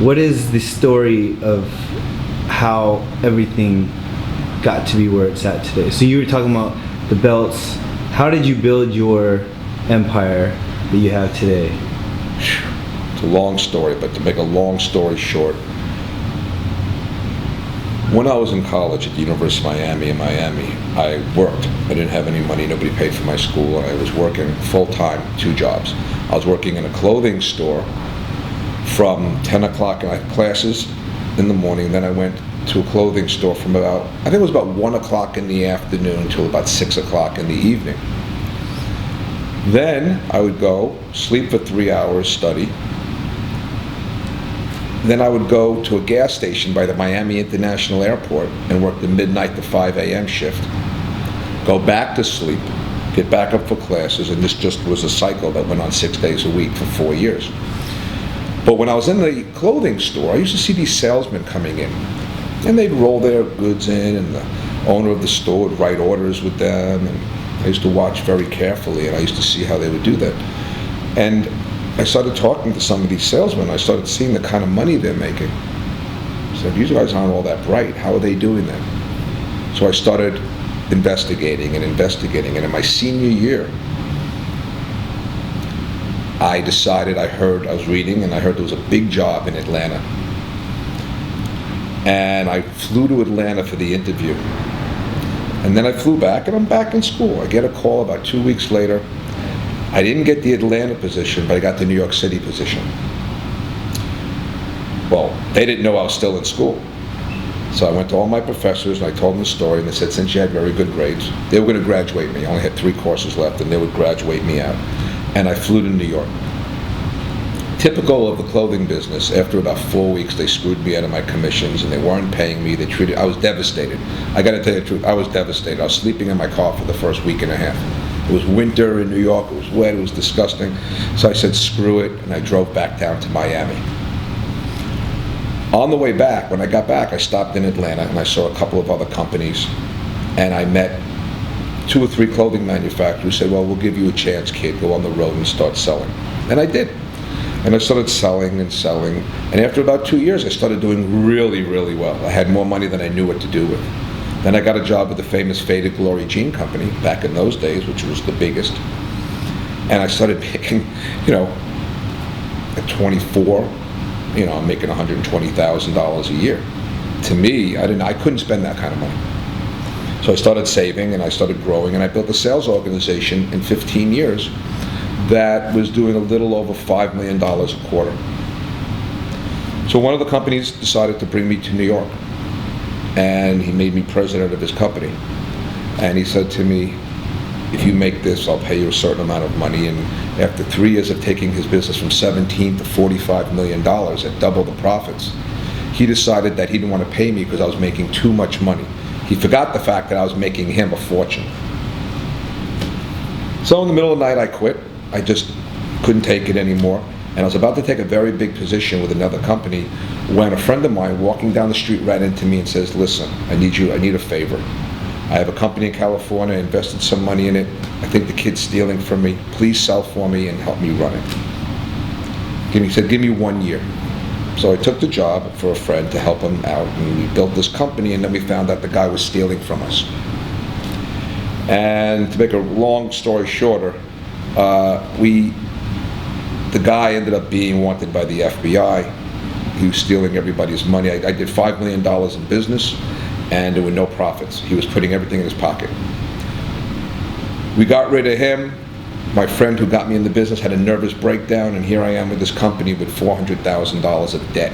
what is the story of how everything got to be where it's at today? So you were talking about the belts. How did you build your empire that you have today? It's a long story, but to make a long story short, when I was in college at the University of Miami in Miami, I worked. I didn't have any money, nobody paid for my school, and I was working full-time, 2 jobs. I was working in a clothing store from 10 o'clock, and I had classes in the morning, then I went to a clothing store from about, I think it was about 1 o'clock in the afternoon till about 6 o'clock in the evening. Then I would go, sleep for 3 hours, study. Then I would go to a gas station by the Miami International Airport and work the midnight to 5 a.m. shift. Go back to sleep, get back up for classes, and this just was a cycle that went on 6 days a week for 4 years. But when I was in the clothing store, I used to see these salesmen coming in, and they'd roll their goods in, and the owner of the store would write orders with them, and I used to watch very carefully, and I used to see how they would do that. And I started talking to some of these salesmen. I started seeing the kind of money they're making. I said, these guys aren't all that bright. How are they doing that? So I started investigating, and in my senior year, I decided, I was reading, and I heard there was a big job in Atlanta. And I flew to Atlanta for the interview. And then I flew back, and I'm back in school. I get a call about 2 weeks later. I didn't get the Atlanta position, but I got the New York City position. Well, they didn't know I was still in school. So I went to all my professors, and I told them the story, and they said, since you had very good grades, they were going to graduate me. I only had 3 courses left, and they would graduate me out. And I flew to New York. Typical of the clothing business, after about 4 weeks, they screwed me out of my commissions, and they weren't paying me. I was devastated. I got to tell you the truth, I was devastated. I was sleeping in my car for the first week and a half. It was winter in New York, it was wet, it was disgusting. So I said, screw it, and I drove back down to Miami. On the way back, when I got back, I stopped in Atlanta, and I saw a couple of other companies, and I met 2 or 3 clothing manufacturers who said, well, we'll give you a chance, kid, go on the road and start selling. And I did. And I started selling, and after about 2 years, I started doing really, really well. I had more money than I knew what to do with. Then I got a job with the famous Faded Glory jean company back in those days, which was the biggest. And I started making, at 24, I'm making $120,000 a year. To me, I couldn't spend that kind of money. So I started saving, and I started growing, and I built a sales organization in 15 years that was doing a little over $5 million a quarter. So one of the companies decided to bring me to New York, and he made me president of his company. And he said to me, if you make this, I'll pay you a certain amount of money. And after 3 years of taking his business from 17 to $45 million at double the profits, he decided that he didn't want to pay me because I was making too much money. He forgot the fact that I was making him a fortune. So in the middle of the night, I quit. I just couldn't take it anymore. And I was about to take a very big position with another company when a friend of mine walking down the street ran into me and says, listen, I need a favor. I have a company in California, I invested some money in it. I think the kid's stealing from me. Please sell for me and help me run it. He said, give me 1 year. So I took the job for a friend to help him out, and we built this company, and then we found out the guy was stealing from us. And to make a long story shorter, the guy ended up being wanted by the FBI. He was stealing everybody's money. I did $5 million in business, and there were no profits. He was putting everything in his pocket. We got rid of him. My friend who got me in the business had a nervous breakdown, and here I am with this company with $400,000 of debt.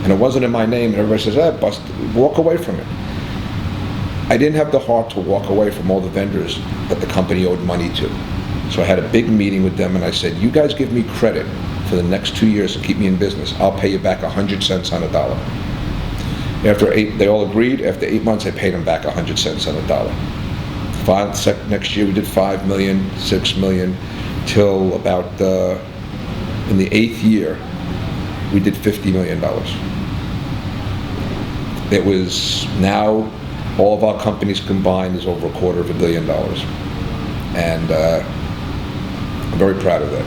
And it wasn't in my name, and everybody says, bust, walk away from it. I didn't have the heart to walk away from all the vendors that the company owed money to. So I had a big meeting with them, and I said, you guys give me credit for the next 2 years to keep me in business. I'll pay you back 100 cents on a dollar. They all agreed. After 8 months, I paid them back 100 cents on a dollar. Next year, we did 5 million, 6 million, till about, in the 8th year, we did $50 million. It was now, all of our companies combined is over $250 million. And I'm very proud of that.